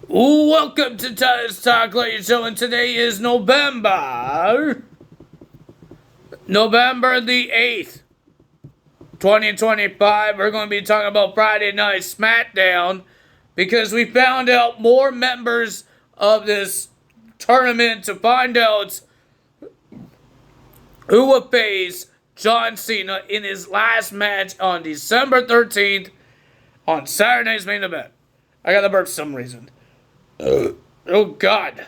Welcome to Titus Talk, ladies and gentlemen. Today is November the 8th, 2025. We're going to be talking about Friday Night Smackdown because we found out more members of this tournament to find out who will face John Cena in his last match on December 13th on Saturday's main event. I got the burp for some reason. Oh, God.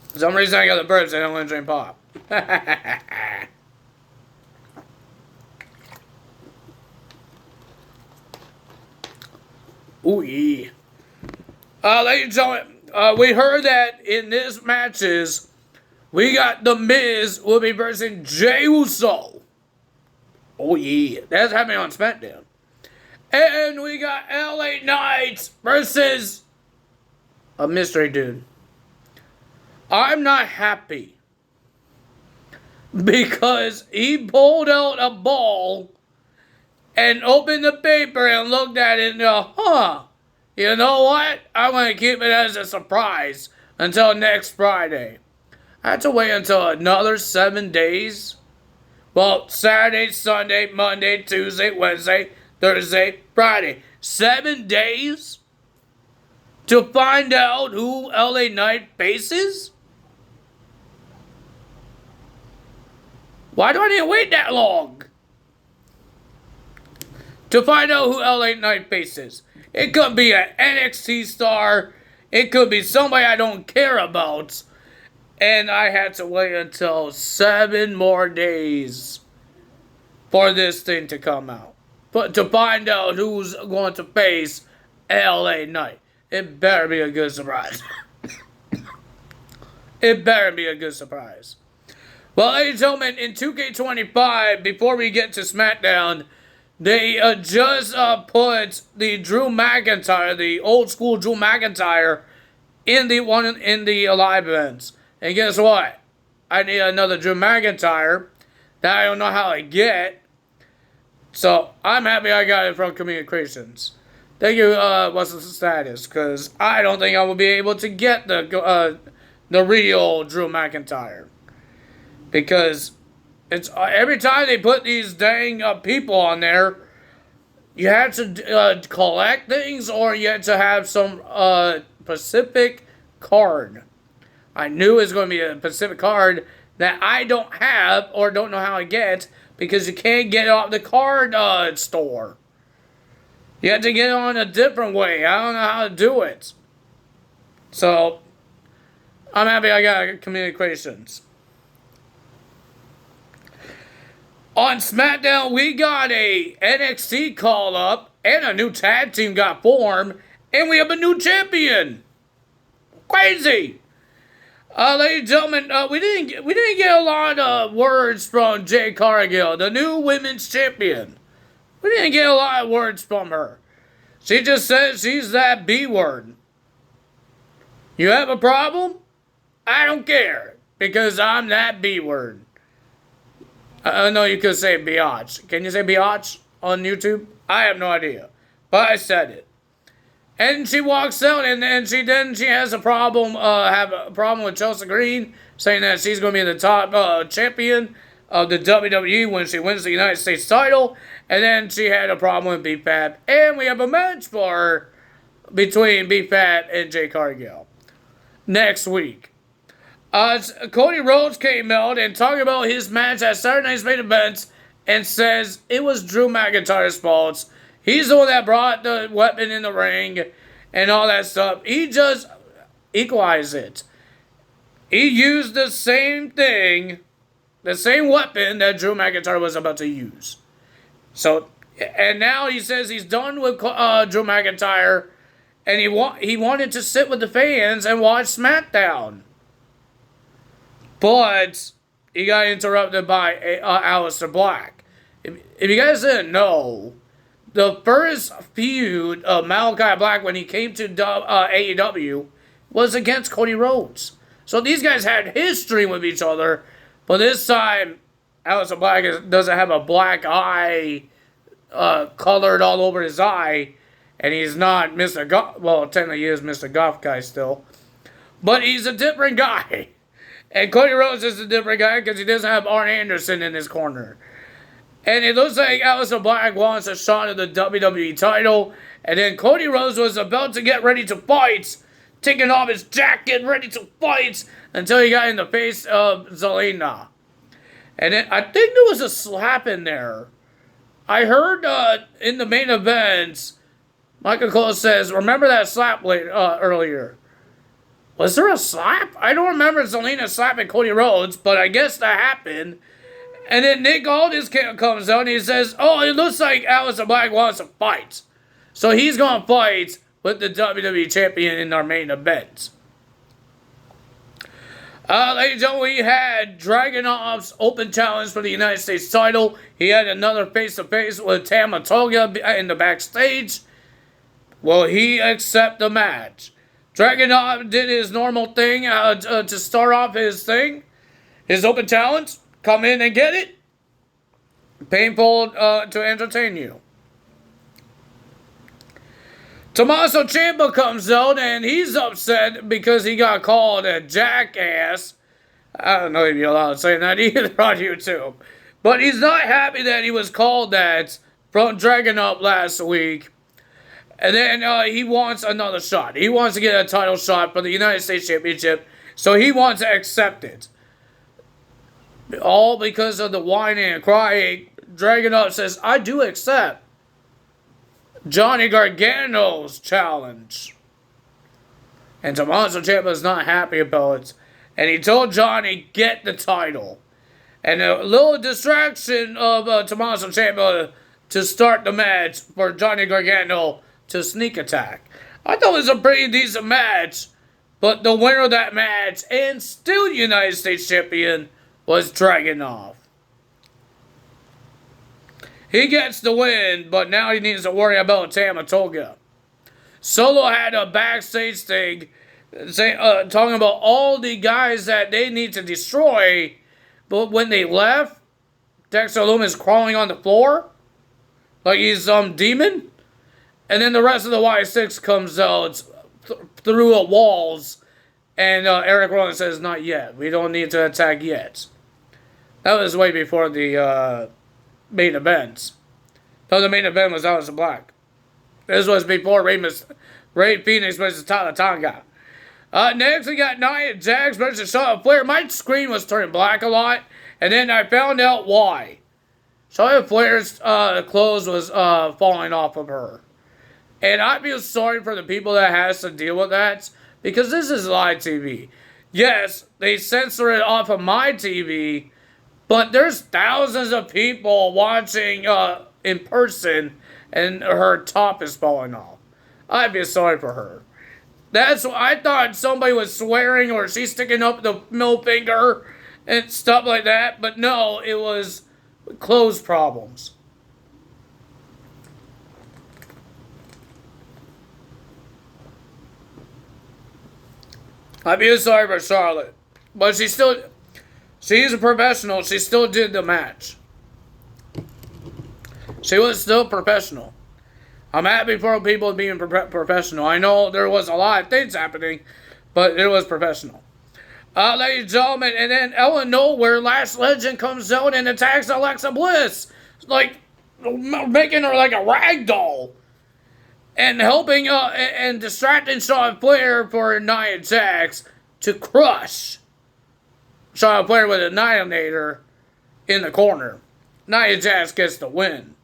For some reason I got the burps. I don't want to drink pop. Ooh, yeah. Ladies and gentlemen, we heard that in this matches, we got The Miz will be versing Jey Uso. Oh, yeah. That's happening on Smackdown. And we got LA Knight versus a mystery dude. I'm not happy because he pulled out a ball and opened the paper and looked at it and go, you know what? I'm going to keep it as a surprise until next Friday. I had to wait until another 7 days. Well, Saturday, Sunday, Monday, Tuesday, Wednesday, Thursday, Friday. 7 days to find out who LA Knight faces? Why do I need to wait that long to find out who LA Knight faces? It could be an NXT star. It could be somebody I don't care about. And I had to wait until 7 more days for this thing to come out. But to find out who's going to face LA Knight. It better be a good surprise. It better be a good surprise. Well, ladies and gentlemen, in 2K25, before we get to SmackDown, they just put the Drew McIntyre, the old school Drew McIntyre, in the live events. And guess what? I need another Drew McIntyre that I don't know how to get. So I'm happy I got it from Communications. Thank you, what's the status? Because I don't think I will be able to get the real Drew McIntyre. Because it's every time they put these dang people on there, you have to collect things or you have to have some specific card. I knew it was going to be a specific card that I don't have or don't know how to get because you can't get it off the card store. You have to get it on a different way. I don't know how to do it. So, I'm happy I got Communications. On SmackDown, we got a NXT call-up and a new tag team got formed, and we have a new champion. Crazy. Ladies and gentlemen, we didn't get a lot of words from Jade Cargill, the new women's champion. We didn't get a lot of words from her. She just says she's that B word. You have a problem? I don't care, because I'm that B word. I know you could say biatch. Can you say biatch on YouTube? I have no idea, but I said it. And she walks out, and then she has a problem. Have a problem with Chelsea Green, saying that she's going to be the top champion of the WWE when she wins the United States title. And then she had a problem with BFAB, and we have a match for her between BFAB and Jade Cargill next week. Cody Rhodes came out and talked about his match at Saturday Night's main event and says it was Drew McIntyre's fault. He's the one that brought the weapon in the ring and all that stuff. He just equalized it. He used the same thing, the same weapon that Drew McIntyre was about to use. So, and now he says he's done with Drew McIntyre and he wanted to sit with the fans and watch SmackDown. But he got interrupted by Aleister Black. If you guys didn't know, the first feud of Malachi Black when he came to AEW was against Cody Rhodes. So these guys had history with each other, but this time Aleister Black doesn't have a black eye colored all over his eye, And he's not Mr. Golf. Well, technically he is Mr. Golf guy still. But he's a different guy. And Cody Rhodes is a different guy because he doesn't have Arn Anderson in his corner. And it looks like Aleister Black wants a shot at the WWE title. And then Cody Rhodes was about to get ready to fight, taking off his jacket, ready to fight, until he got in the face of Zelina. And then I think there was a slap in there. I heard in the main event, Michael Cole says, remember that slap earlier? Was there a slap? I don't remember Zelina slapping Cody Rhodes, but I guess that happened. And then Nick Aldis comes out and he says, oh, it looks like Aleister Black wants to fight. So he's going to fight with the WWE Champion in our main event. Ladies and gentlemen, we had Dragunov's open challenge for the United States title. He had another face-to-face with Tama Tonga in the backstage. Will he accept the match? Dragunov did his normal thing to start off his thing. His open challenge. Come in and get it. Painful to entertain you. Tommaso Ciampa comes out and he's upset because he got called a jackass. I don't know if you're allowed to say that either on YouTube. But he's not happy that he was called that from Dragunov last week. And then he wants another shot. He wants to get a title shot for the United States Championship. So he wants to accept it. All because of the whining and crying. Dragunov says, I do accept Johnny Gargano's challenge. And Tommaso Ciampa is not happy about it. And he told Johnny, get the title. And a little distraction of Tommaso Ciampa to start the match for Johnny Gargano to sneak attack. I thought it was a pretty decent match. But the winner of that match, and still United States Champion, was Dragunov. He gets the win, but now he needs to worry about Tama Tonga. Solo had a backstage thing talking about all the guys that they need to destroy, but when they left, Dexter Lumis crawling on the floor like he's some demon. And then the rest of the Y6 comes out through walls, and Eric Rowan says, not yet. We don't need to attack yet. That was way before the main event. No, the main event was Aleister Black. This was before Ray Phoenix versus Tama Tonga. Next, we got Nia Jax versus Charlotte Flair. My screen was turning black a lot, and then I found out why. Charlotte Flair's clothes was falling off of her. And I feel sorry for the people that has to deal with that, because this is live TV. Yes, they censor it off of my TV, but there's thousands of people watching in person, and her top is falling off. I feel sorry for her. I thought somebody was swearing or she's sticking up the middle finger and stuff like that, but no, it was clothes problems. I feel sorry for Charlotte, but she's a professional. She still did the match. She was still professional. I'm happy for people being professional. I know there was a lot of things happening, but it was professional. Ladies and gentlemen, and then out of nowhere, Lash Legend comes out and attacks Alexa Bliss. Like, making her like a rag doll. And helping and distracting Charlotte Flair for Nia Jax to crush Charlotte Flair with an Annihilator in the corner. Nia Jax gets the win.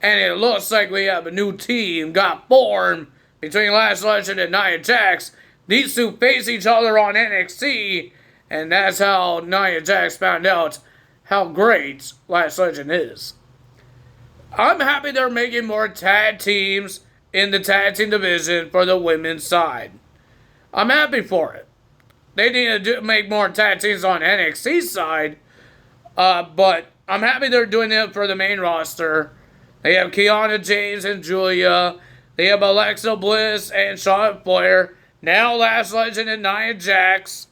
And it looks like we have a new team got formed between Lash Legend and Nia Jax. These two face each other on NXT. And that's how Nia Jax found out how great Lash Legend is. I'm happy they're making more tag teams in the tag team division for the women's side. I'm happy for it. They need to make more tag teams on NXT side. But I'm happy they're doing it for the main roster. They have Kiana James and Julia. They have Alexa Bliss and Charlotte Flair. Now Lash Legend and Nia Jax.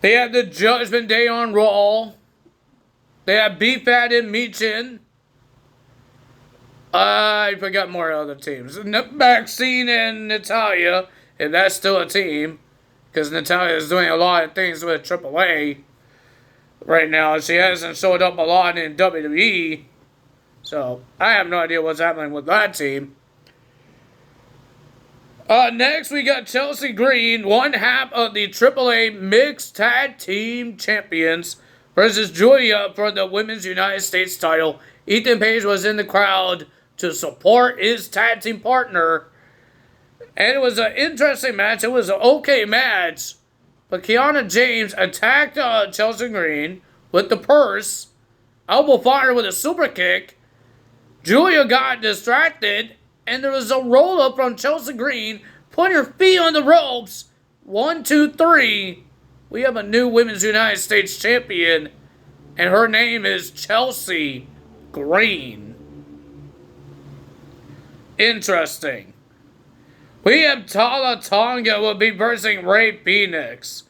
They have the Judgment Day on Raw. They have B-Fat and Michin. I forgot more other teams. Maxine and Natalia, if that's still a team, because Natalia is doing a lot of things with AAA right now. She hasn't showed up a lot in WWE, so I have no idea what's happening with that team. Next, we got Chelsea Green, one half of the AAA Mixed Tag Team Champions, versus Julia for the Women's United States title. Ethan Page was in the crowd to support his tag team partner. And it was an interesting match. It was an okay match. But Kiana James attacked Chelsea Green with the purse. Elbow fire with a super kick. Julia got distracted. And there was a roll-up from Chelsea Green. Putting her feet on the ropes. 1, 2, 3. We have a new Women's United States champion. And her name is Chelsea Green. Interesting. We have Tala Tonga will be versing Ray Phoenix.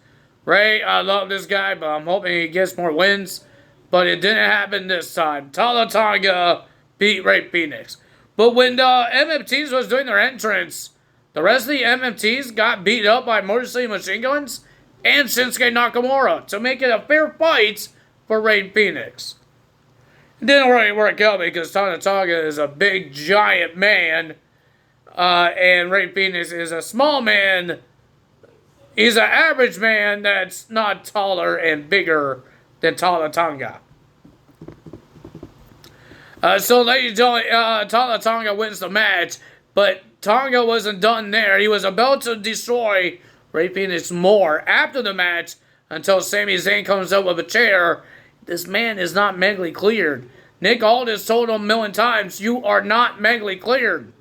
Ray, I love this guy, but I'm hoping he gets more wins. But it didn't happen this time. Tala Tonga beat Ray Phoenix. But when the MFTs was doing their entrance, the rest of the MFTs got beat up by Motor City Machine Guns and Shinsuke Nakamura to make it a fair fight for Ray Phoenix. It didn't really work out because Tala Tonga is a big, giant man. And Ray Phoenix is a small man. He's an average man that's not taller and bigger than Tala Tonga. So, ladies and gentlemen, Tala Tonga wins the match. But Tonga wasn't done there. He was about to destroy Ray Phoenix more after the match until Sami Zayn comes up with a chair. This man is not mentally cleared. Nick Aldis told him a million times, you are not mentally cleared.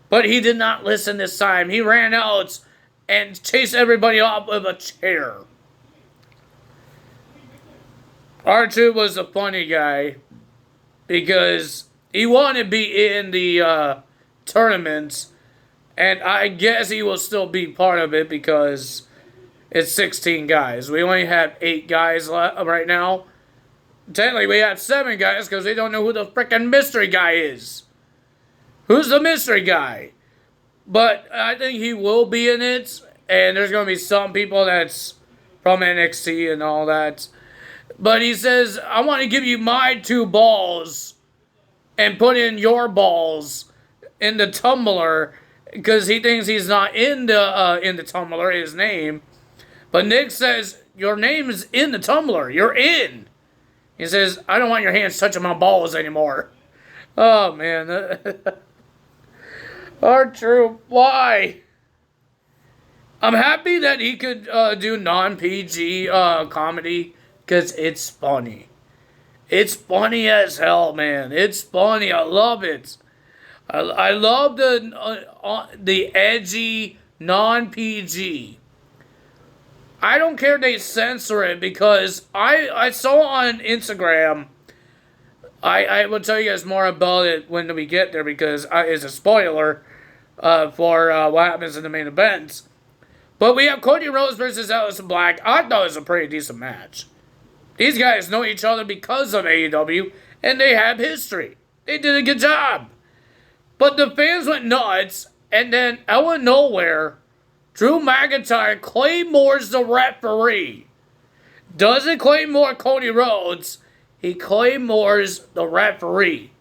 But he did not listen this time. He ran out and chased everybody off with a chair. R2 was a funny guy because he wanted to be in the tournaments. And I guess he will still be part of it because it's 16 guys. We only have 8 guys right now. Technically, we have 7 guys because we don't know who the frickin' mystery guy is. Who's the mystery guy? But I think he will be in it. And there's going to be some people that's from NXT and all that. But he says, I want to give you my 2 balls and put in your balls in the tumbler. Because he thinks he's not in the tumbler, his name. But Nick says, your name is in the tumbler. You're in. He says, I don't want your hands touching my balls anymore. Oh, man. R-Truth, why? I'm happy that he could do non-PG comedy because it's funny. It's funny as hell, man. It's funny. I love it. I love the edgy non-PG. I don't care if they censor it because I saw on Instagram. I will tell you guys more about it when we get there because it's a spoiler for what happens in the main event. But we have Cody Rhodes versus Aleister Black. I thought it was a pretty decent match. These guys know each other because of AEW and they have history. They did a good job. But the fans went nuts, and then out of nowhere, Drew McIntyre claymores the referee. Doesn't claymore Cody Rhodes, he claymores the referee.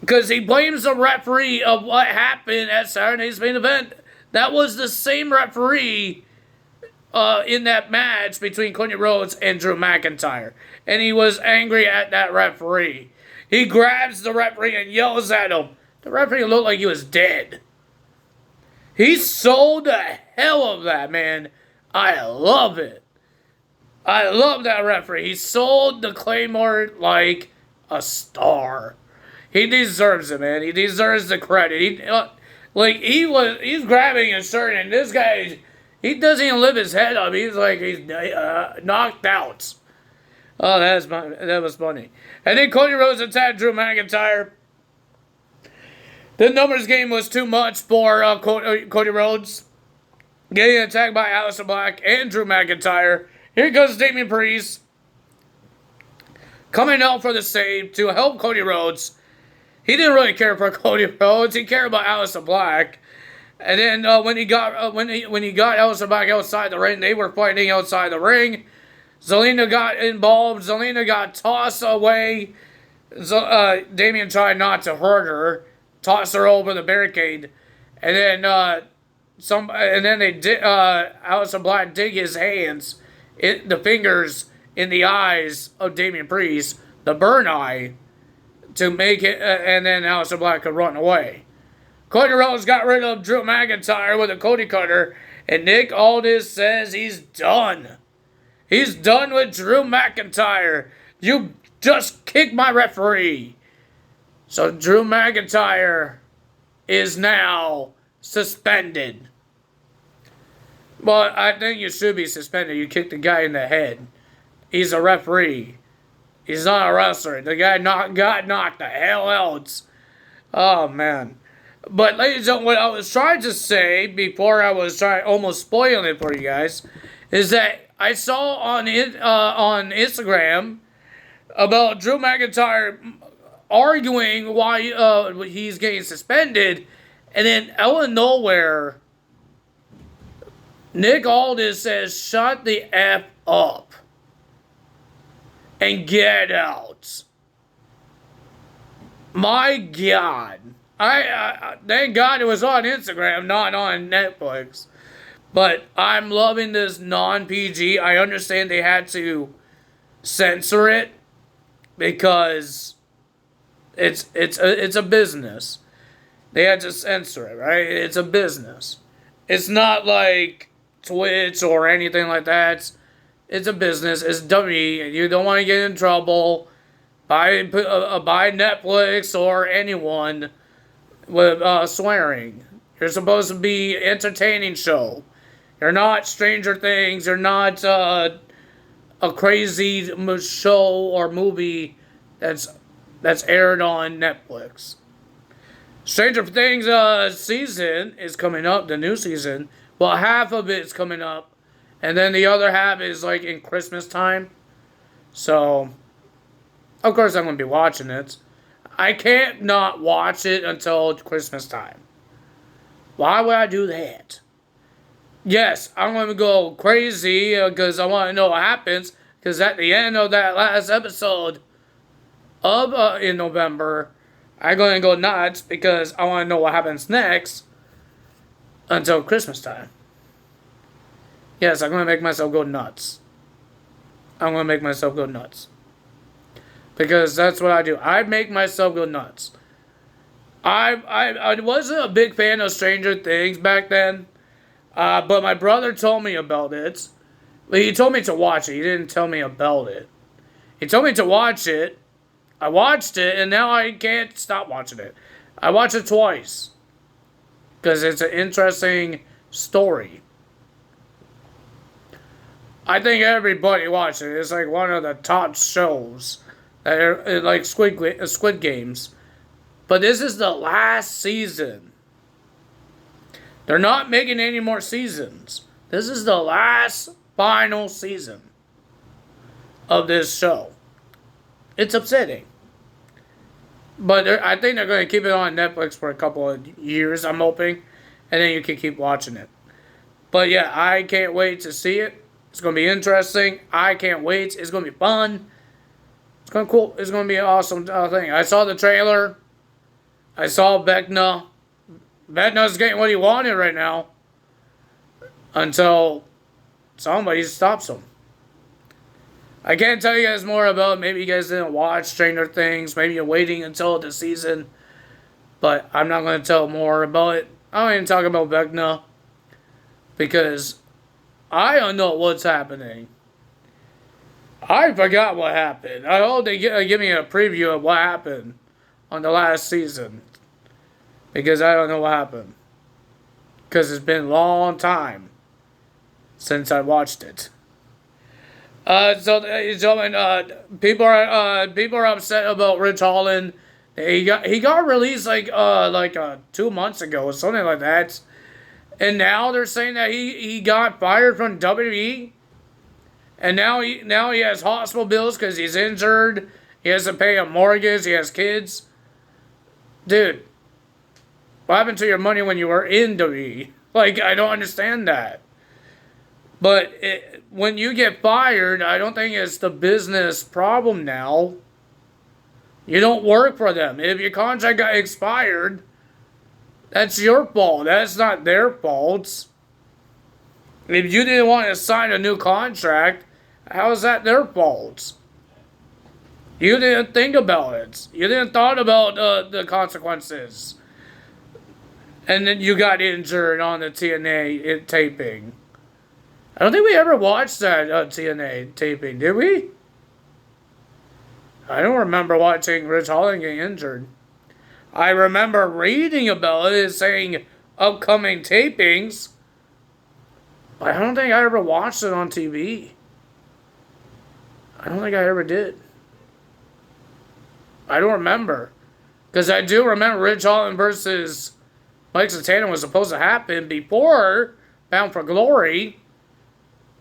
Because he blames the referee of what happened at Saturday's main event. That was the same referee in that match between Cody Rhodes and Drew McIntyre. And he was angry at that referee. He grabs the referee and yells at him. The referee looked like he was dead. He sold the hell of that, man. I love it. I love that referee. He sold the Claymore like a star. He deserves it, man. He deserves the credit. He's grabbing his shirt, and this guy, he doesn't even lift his head up. He's knocked out. Oh, that was funny. And then Cody Rhodes attacked Drew McIntyre. The numbers game was too much for Cody Rhodes. Getting attacked by Aleister Black and Drew McIntyre. Here comes Damian Priest. Coming out for the save to help Cody Rhodes. he didn't really care for Cody Rhodes. He cared about Aleister Black. And then when he got Aleister Black outside the ring, they were fighting outside the ring. Zelina got involved. Zelina got tossed away. Damien tried not to hurt her, tossed her over the barricade, and then they did. Aleister Black dig his hands, the fingers in the eyes of Damian Priest, the burn eye, to make it, and then Aleister Black could run away. Cody Rhodes got rid of Drew McIntyre with a Cody Cutter, and Nick Aldis says he's done. He's done with Drew McIntyre. You just kicked my referee. So Drew McIntyre is now suspended. Well, I think you should be suspended. You kicked the guy in the head. He's a referee. He's not a wrestler. The guy got knocked the hell out. Oh, man. But, ladies and gentlemen, what I was trying to say before I was almost spoiling it for you guys is that I saw on Instagram about Drew McIntyre arguing why he's getting suspended, and then out of nowhere, Nick Aldis says, "Shut the F up and get out." My God. I thank God it was on Instagram, not on Netflix. But I'm loving this non-PG. I understand they had to censor it because it's a business. They had to censor it, right? It's a business. It's not like Twitch or anything like that. It's a business. It's WWE. You don't want to get in trouble by Netflix or anyone with swearing. You're supposed to be entertaining show. You're not Stranger Things. You're not a crazy show or movie that's aired on Netflix. Stranger Things season is coming up, the new season. Well, half of it is coming up, and then the other half is like in Christmas time. So, of course I'm going to be watching it. I can't not watch it until Christmas time. Why would I do that? Yes, I'm going to go crazy because I want to know what happens. Because at the end of that last episode of in November, I'm going to go nuts because I want to know what happens next until Christmas time. Yes, I'm going to make myself go nuts. I'm going to make myself go nuts. Because that's what I do. I make myself go nuts. I wasn't a big fan of Stranger Things back then. But my brother told me about it. He told me to watch it. He didn't tell me about it. He told me to watch it. I watched it, and now I can't stop watching it. I watched it twice. Because it's an interesting story. I think everybody watched it. It's like one of the top shows. Like Squid Games. But this is the last season. They're not making any more seasons. This is the last final season of this show. It's upsetting. But I think they're going to keep it on Netflix for a couple of years, I'm hoping. And then you can keep watching it. But yeah, I can't wait to see it. It's going to be interesting. I can't wait. It's going to be fun. It's going to be cool. It's going to be an awesome thing. I saw the trailer. I saw Vecna. Vecna's getting what he wanted right now. Until somebody stops him. I can't tell you guys more about it. Maybe you guys didn't watch Stranger Things. Maybe you're waiting until the season. But I'm not going to tell more about it. I don't even talk about Vecna. Because I don't know what's happening. I forgot what happened. I hope they give me a preview of what happened on the last season. Because I don't know what happened. Because it's been a long time since I watched it. So, gentlemen, people are upset about Rich Holland. He got released like 2 months ago or something like that, and now they're saying that he got fired from WWE, and now he has hospital bills because he's injured. He has to pay a mortgage. He has kids. Dude, what happened to your money when you were in WWE? Like, I don't understand that. But when you get fired, I don't think it's the business problem now. You don't work for them. If your contract got expired, that's your fault. That's not their fault. If you didn't want to sign a new contract, how is that their fault? You didn't think about it. You didn't thought about the consequences. And then you got injured on the TNA taping. I don't think we ever watched that TNA taping, did we? I don't remember watching Rich Holland get injured. I remember reading about it saying upcoming tapings. But I don't think I ever watched it on TV. I don't think I ever did. I don't remember. Because I do remember Rich Holland versus Mike Satana was supposed to happen before Bound for Glory.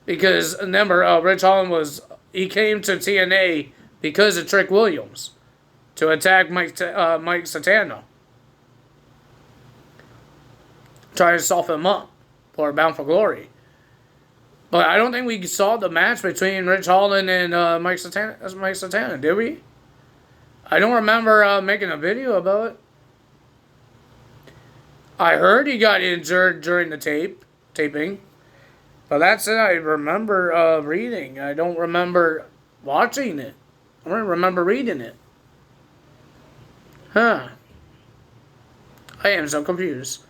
Because remember, Rich Holland he came to TNA because of Trick Williams to attack Mike Satana. Try to soften him up for Bound for Glory. But I don't think we saw the match between Rich Holland and Mike Satana, did we? I don't remember making a video about it. I heard he got injured during the taping. But that's it I remember reading. I don't remember watching it. I don't remember reading it. Huh. I am so confused.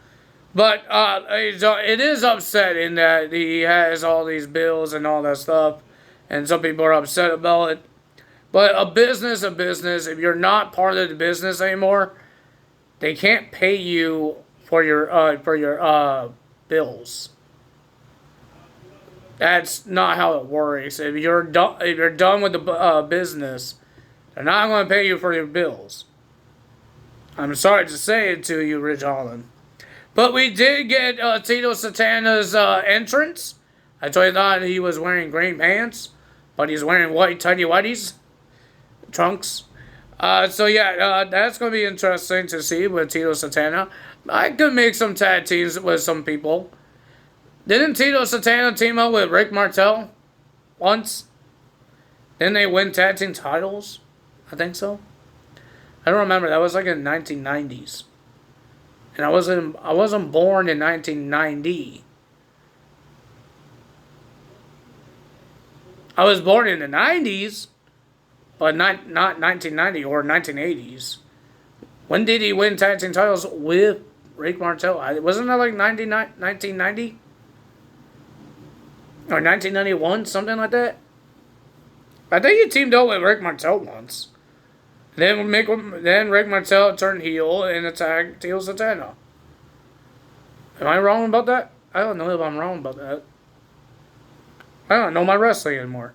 But it is upsetting that he has all these bills and all that stuff. And some people are upset about it. But a business, if you're not part of the business anymore, they can't pay you for your bills. That's not how it works. If you're done with the business, they're not going to pay you for your bills. I'm sorry to say it to you, Rich Holland. But we did get Tito Santana's entrance. I told you that he was wearing green pants, but he's wearing white tighty whities, trunks. So yeah, that's going to be interesting to see with Tito Santana. I could make some tag teams with some people. Didn't Tito Santana team up with Rick Martel once? Didn't they win tag team titles? I think so. I don't remember. That was like in the 1990s. And I wasn't born in 1990. I was born in the 90s, but not 1990 or 1980s. When did he win tag team titles with Rick Martel? Wasn't that like 1990? Or 1991, something like that? I think he teamed up with Rick Martel once. Then Rick Martel turned heel and attacked Tito Santana. Am I wrong about that? I don't know if I'm wrong about that. I don't know my wrestling anymore.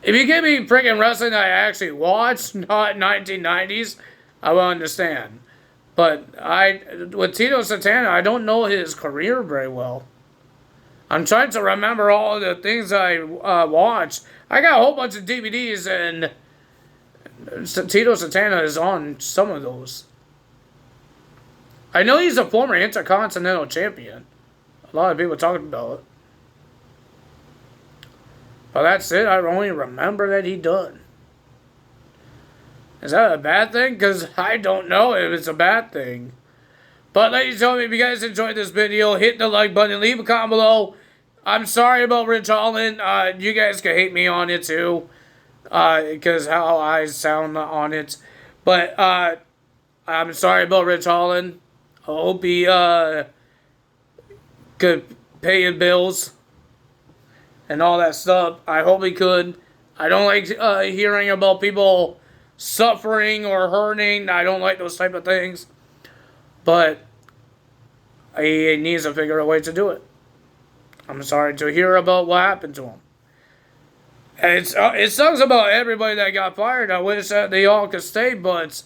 If you give me freaking wrestling that I actually watched, not 1990s, I will understand. But with Tito Santana, I don't know his career very well. I'm trying to remember all the things I watched. I got a whole bunch of DVDs, and Tito Santana is on some of those. I know he's a former Intercontinental Champion. A lot of people talking about it. But that's it. I only remember that he done. Is that a bad thing? Because I don't know if it's a bad thing. But ladies and gentlemen, if you guys enjoyed this video, hit the like button, leave a comment below. I'm sorry about Rich Holland. You guys can hate me on it too. Because how I sound on it. But I'm sorry about Rich Holland. I hope he could pay his bills and all that stuff. I hope he could. I don't like hearing about people suffering or hurting. I don't like those type of things. But he needs to figure a way to do it. I'm sorry to hear about what happened to him. And it sucks about everybody that got fired. I wish that they all could stay, but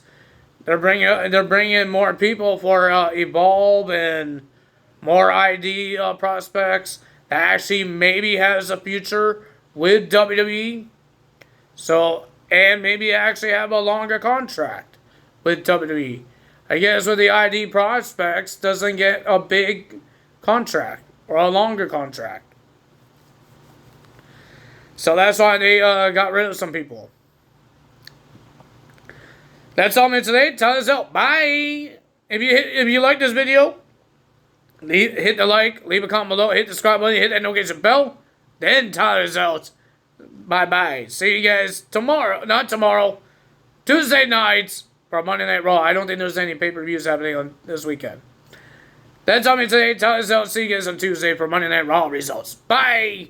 they're bringing more people for Evolve and more ID prospects that actually maybe has a future with WWE. So, and maybe actually have a longer contract with WWE. I guess with the ID prospects doesn't get a big contract or a longer contract. So that's why they got rid of some people. That's all me today. Tell us out. Bye. If you like this video, hit the like, leave a comment below, hit the subscribe button, hit that notification bell. Then tell us out. Bye. See you guys tomorrow. Not tomorrow. Tuesday nights for Monday Night Raw. I don't think there's any pay-per-views happening on this weekend. That's all me today. Tell us out. See you guys on Tuesday for Monday Night Raw results. Bye.